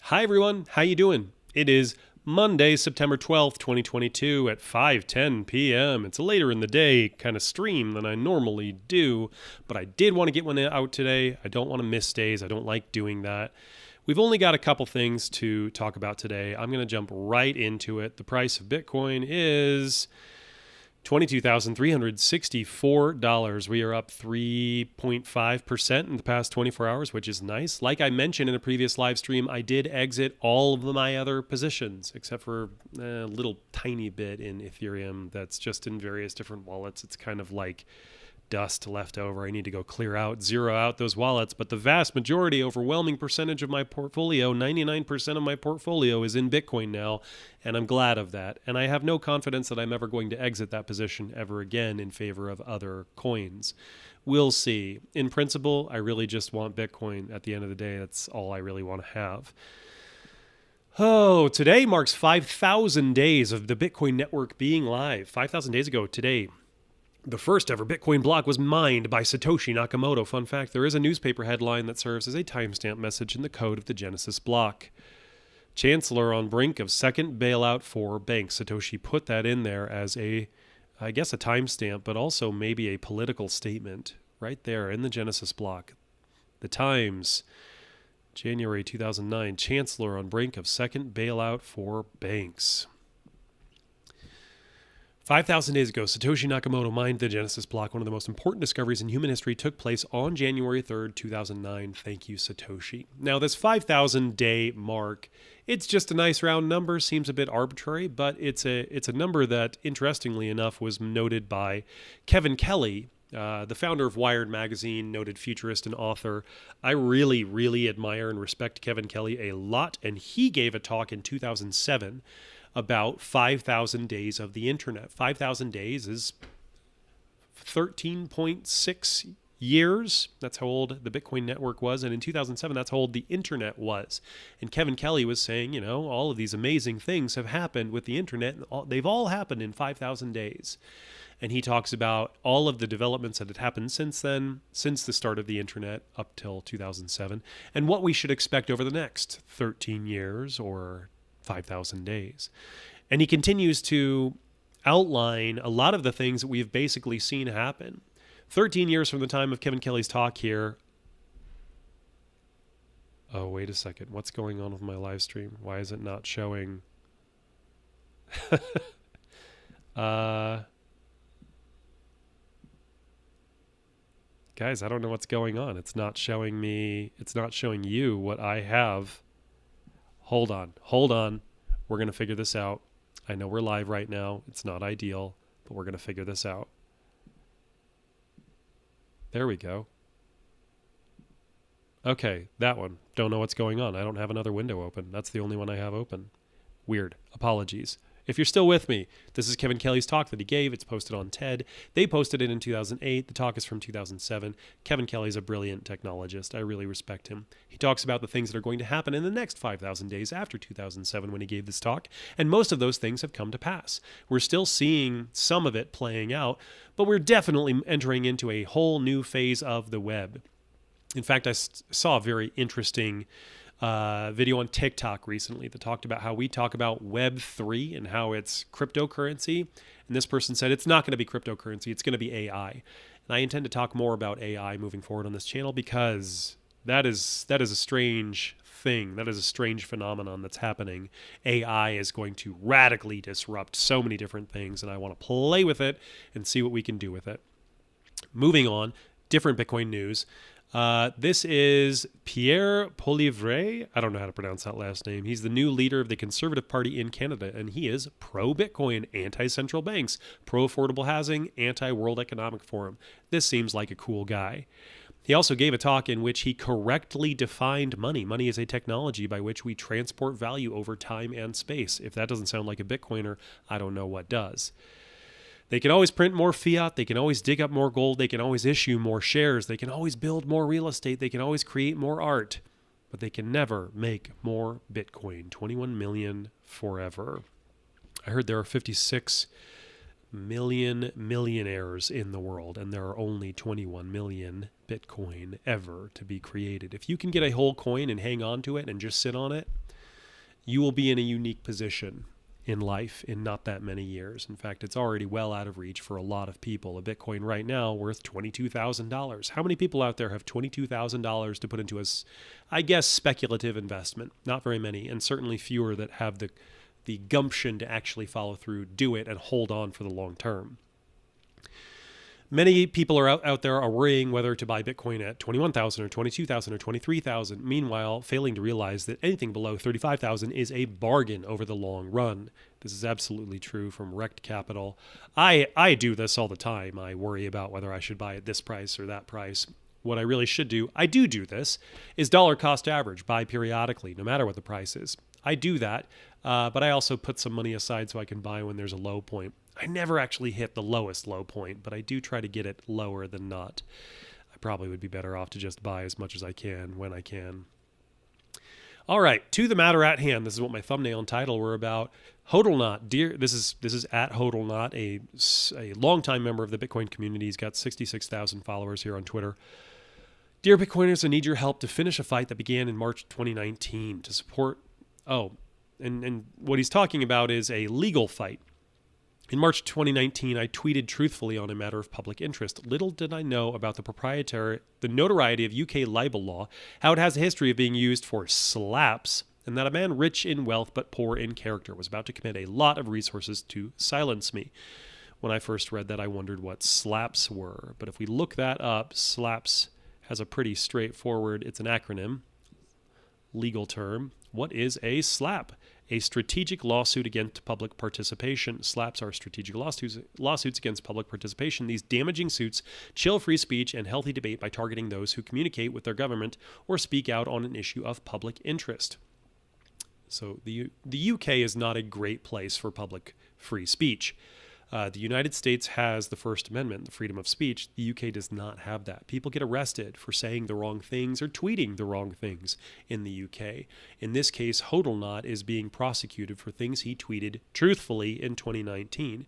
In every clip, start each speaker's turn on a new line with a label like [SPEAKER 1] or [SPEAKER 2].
[SPEAKER 1] Hi everyone, how you doing? It is Monday, September 12th, 2022 at 5:10 p.m. It's later in the day kind of stream than I normally do, but I did want to get one out today. I don't want to miss days. I don't like doing that. We've only got a couple things to talk about today. I'm going to jump right into it. The price of Bitcoin is $22,364. We are up 3.5% in the past 24 hours, which is nice. Like I mentioned in a previous live stream, I did exit all of my other positions, except for a little tiny bit in Ethereum that's just in various different wallets. It's kind of like dust left over. I need to go zero out those wallets. But the vast majority, overwhelming percentage of my portfolio, 99% of my portfolio is in Bitcoin now, and I'm glad of that. And I have no confidence that I'm ever going to exit that position ever again in favor of other coins. We'll see. In principle, I really just want Bitcoin at the end of the day. That's all I really want to have. Oh, today marks 5,000 days of the Bitcoin network being live. 5,000 days ago today, the first ever Bitcoin block was mined by Satoshi Nakamoto. Fun fact, there is a newspaper headline that serves as a timestamp message in the code of the Genesis block. Chancellor on brink of second bailout for banks. Satoshi put that in there as a timestamp, but also maybe a political statement right there in the Genesis block. The Times, January 2009, Chancellor on brink of second bailout for banks. 5,000 days ago, Satoshi Nakamoto mined the Genesis block. One of the most important discoveries in human history took place on January 3rd, 2009. Thank you, Satoshi. Now, this 5,000 day mark, it's just a nice round number. Seems a bit arbitrary, but it's a number that, interestingly enough, was noted by Kevin Kelly, the founder of Wired magazine, noted futurist and author. I really, really admire and respect Kevin Kelly a lot, and he gave a talk in 2007 about 5,000 days of the internet. 5,000 days is 13.6 years. That's how old the Bitcoin network was. And in 2007, that's how old the internet was. And Kevin Kelly was saying, all of these amazing things have happened with the internet. And they've all happened in 5,000 days. And he talks about all of the developments that had happened since then, since the start of the internet up till 2007, and what we should expect over the next 13 years or 5,000 days. And he continues to outline a lot of the things that we've basically seen happen. 13 years from the time of Kevin Kelly's talk here. Oh, wait a second. What's going on with my live stream? Why is it not showing? Guys, I don't know what's going on. It's not showing me. It's not showing you what I have. Hold on. We're going to figure this out. I know we're live right now. It's not ideal, but we're going to figure this out. There we go. Okay, that one. Don't know what's going on. I don't have another window open. That's the only one I have open. Weird. Apologies. If you're still with me, this is Kevin Kelly's talk that he gave. It's posted on TED. They posted it in 2008. The talk is from 2007. Kevin Kelly's a brilliant technologist. I really respect him. He talks about the things that are going to happen in the next 5,000 days after 2007 when he gave this talk, and most of those things have come to pass. We're still seeing some of it playing out, but we're definitely entering into a whole new phase of the web. In fact, I saw a very interesting video on TikTok recently that talked about how we talk about Web3 and how it's cryptocurrency. And this person said it's not going to be cryptocurrency, it's going to be AI. And I intend to talk more about AI moving forward on this channel because that is a strange thing. That is a strange phenomenon that's happening. AI is going to radically disrupt so many different things, and I want to play with it and see what we can do with it. Moving on, different Bitcoin news. This is Pierre Poilievre. I don't know how to pronounce that last name. He's the new leader of the Conservative Party in Canada, and he is pro-Bitcoin, anti-central banks, pro-affordable housing, anti-World Economic Forum. This seems like a cool guy. He also gave a talk in which he correctly defined money. Money is a technology by which we transport value over time and space. If that doesn't sound like a Bitcoiner, I don't know what does. They can always print more fiat. They can always dig up more gold. They can always issue more shares. They can always build more real estate. They can always create more art. But they can never make more Bitcoin. 21 million forever. I heard there are 56 million millionaires in the world, and there are only 21 million Bitcoin ever to be created. If you can get a whole coin and hang on to it and just sit on it, you will be in a unique position in life in not that many years. In fact, it's already well out of reach for a lot of people. A Bitcoin right now worth $22,000. How many people out there have $22,000 to put into a, I guess, speculative investment? Not very many, and certainly fewer that have the gumption to actually follow through, do it, and hold on for the long term. Many people are out there are worrying whether to buy Bitcoin at 21,000 or 22,000 or 23,000, meanwhile failing to realize that anything below 35,000 is a bargain over the long run. This is absolutely true from Wrecked Capital. I do this all the time. I worry about whether I should buy at this price or that price. What I really should do, I do this, is dollar cost average, buy periodically, no matter what the price is. I do that, but I also put some money aside so I can buy when there's a low point. I never actually hit the lowest low point, but I do try to get it lower than not. I probably would be better off to just buy as much as I can when I can. All right, to the matter at hand. This is what my thumbnail and title were about. HODLer, this is at HODLer, a longtime member of the Bitcoin community. He's got 66,000 followers here on Twitter. Dear Bitcoiners, I need your help to finish a fight that began in March 2019 to support. And what he's talking about is a legal fight. In March 2019, I tweeted truthfully on a matter of public interest. Little did I know about the notoriety of UK libel law, how it has a history of being used for slaps, and that a man rich in wealth but poor in character was about to commit a lot of resources to silence me. When I first read that, I wondered what slaps were. But if we look that up, slaps has a pretty straightforward, it's an acronym, legal term. What is a slap? A strategic lawsuit against public participation. Slaps are strategic lawsuits against public participation. These damaging suits chill free speech and healthy debate by targeting those who communicate with their government or speak out on an issue of public interest. So the UK is not a great place for public free speech. The United States has the First Amendment, the freedom of speech. The UK does not have that. People get arrested for saying the wrong things or tweeting the wrong things in the UK. In this case, HODLer is being prosecuted for things he tweeted truthfully in 2019.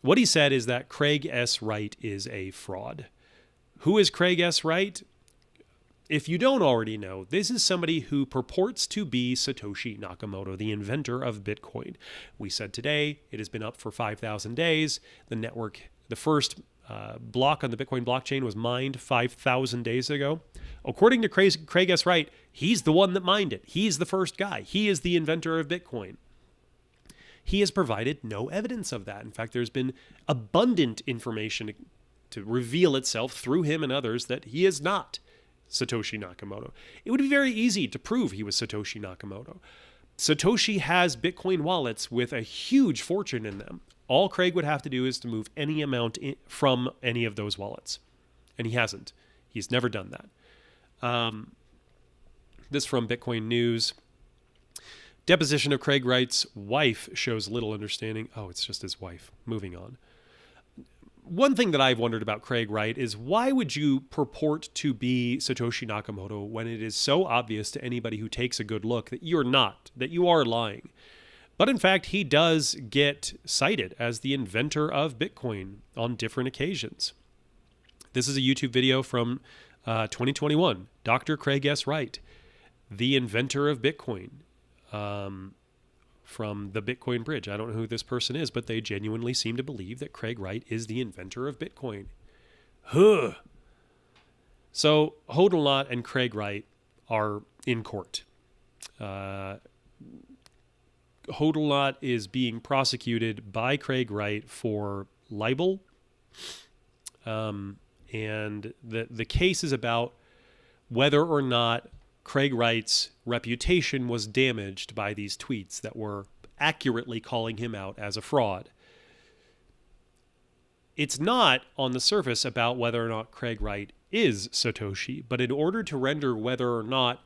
[SPEAKER 1] What he said is that Craig S. Wright is a fraud. Who is Craig S. Wright? If you don't already know, this is somebody who purports to be Satoshi Nakamoto, the inventor of Bitcoin. We said today it has been up for 5,000 days. The network, the first block on the Bitcoin blockchain was mined 5,000 days ago. According to Craig S. Wright, he's the one that mined it. He's the first guy. He is the inventor of Bitcoin. He has provided no evidence of that. In fact, there's been abundant information to reveal itself through him and others that he is not Satoshi Nakamoto. It would be very easy to prove he was Satoshi Nakamoto. Satoshi has Bitcoin wallets with a huge fortune in them. All Craig would have to do is to move any amount from any of those wallets. And he hasn't. He's never done that. This from Bitcoin News. Deposition of Craig Wright's wife shows little understanding. Oh, it's just his wife. Moving on. One thing that I've wondered about Craig Wright is why would you purport to be Satoshi Nakamoto when it is so obvious to anybody who takes a good look that you're not, that you are lying? But in fact, he does get cited as the inventor of Bitcoin on different occasions. This is a YouTube video from 2021. Dr. Craig S. Wright, the inventor of Bitcoin. From the Bitcoin Bridge. I don't know who this person is, but they genuinely seem to believe that Craig Wright is the inventor of Bitcoin. Huh. So HODLer and Craig Wright are in court. HODLer is being prosecuted by Craig Wright for libel. And the case is about whether or not Craig Wright's reputation was damaged by these tweets that were accurately calling him out as a fraud. It's not on the surface about whether or not Craig Wright is Satoshi, but in order to render whether or not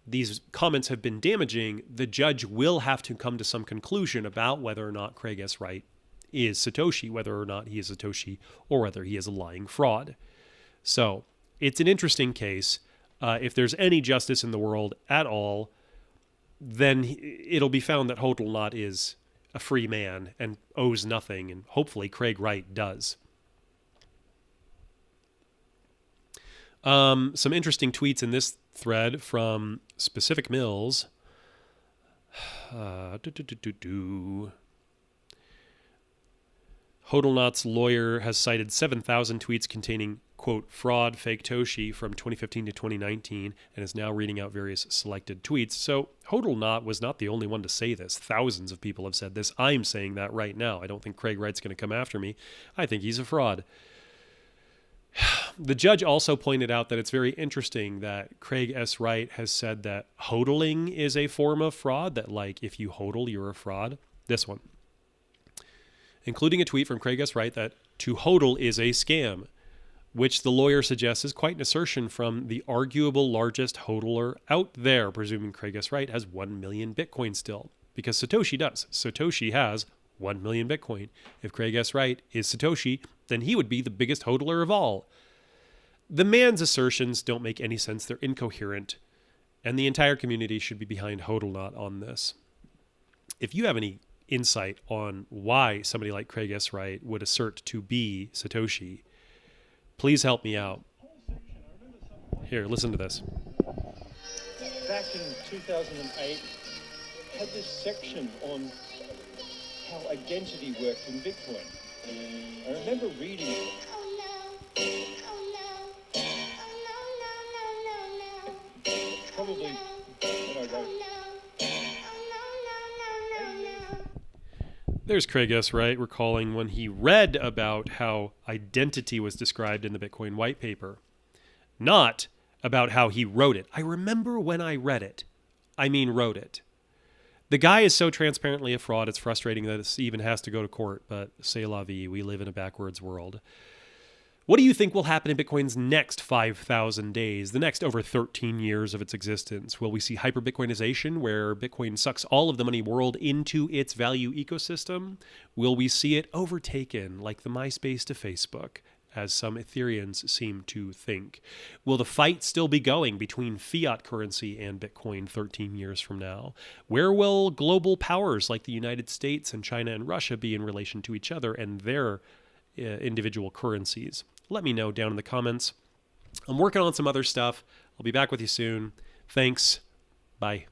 [SPEAKER 1] these comments have been damaging, the judge will have to come to some conclusion about whether or not Craig S. Wright is Satoshi, whether or not he is Satoshi, or whether he is a lying fraud. So it's an interesting case. If there's any justice in the world at all, then it'll be found that HODLer is a free man and owes nothing, and hopefully Craig Wright does. Some interesting tweets in this thread from Specific Mills. HODLer's lawyer has cited 7,000 tweets containing, quote, fraud, fake Toshi from 2015 to 2019, and is now reading out various selected tweets. So HODLer was not the only one to say this. Thousands of people have said this. I'm saying that right now. I don't think Craig Wright's going to come after me. I think he's a fraud. The judge also pointed out that it's very interesting that Craig S. Wright has said that hodling is a form of fraud, that like if you hodl, you're a fraud. This one. Including a tweet from Craig S. Wright that to hodl is a scam, which the lawyer suggests is quite an assertion from the arguable largest hodler out there, presuming Craig S. Wright has 1 million Bitcoin still, because Satoshi does. Satoshi has 1 million Bitcoin. If Craig S. Wright is Satoshi, then he would be the biggest hodler of all. The man's assertions don't make any sense. They're incoherent, and the entire community should be behind HODLer on this. If you have any insight on why somebody like Craig S. Wright would assert to be Satoshi, please help me out. Here, listen to this.
[SPEAKER 2] Back in 2008, had this section on how identity worked in Bitcoin. I remember reading it. Probably when I wrote.
[SPEAKER 1] There's Craig S. Wright recalling when he read about how identity was described in the Bitcoin white paper, not about how he wrote it. I remember when I read it. I mean wrote it. The guy is so transparently a fraud, it's frustrating that it even has to go to court, but c'est la vie, we live in a backwards world. What do you think will happen in Bitcoin's next 5,000 days, the next over 13 years of its existence? Will we see hyper-Bitcoinization, where Bitcoin sucks all of the money world into its value ecosystem? Will we see it overtaken like the MySpace to Facebook, as some Ethereans seem to think? Will the fight still be going between fiat currency and Bitcoin 13 years from now? Where will global powers like the United States and China and Russia be in relation to each other and their individual currencies? Let me know down in the comments. I'm working on some other stuff. I'll be back with you soon. Thanks. Bye.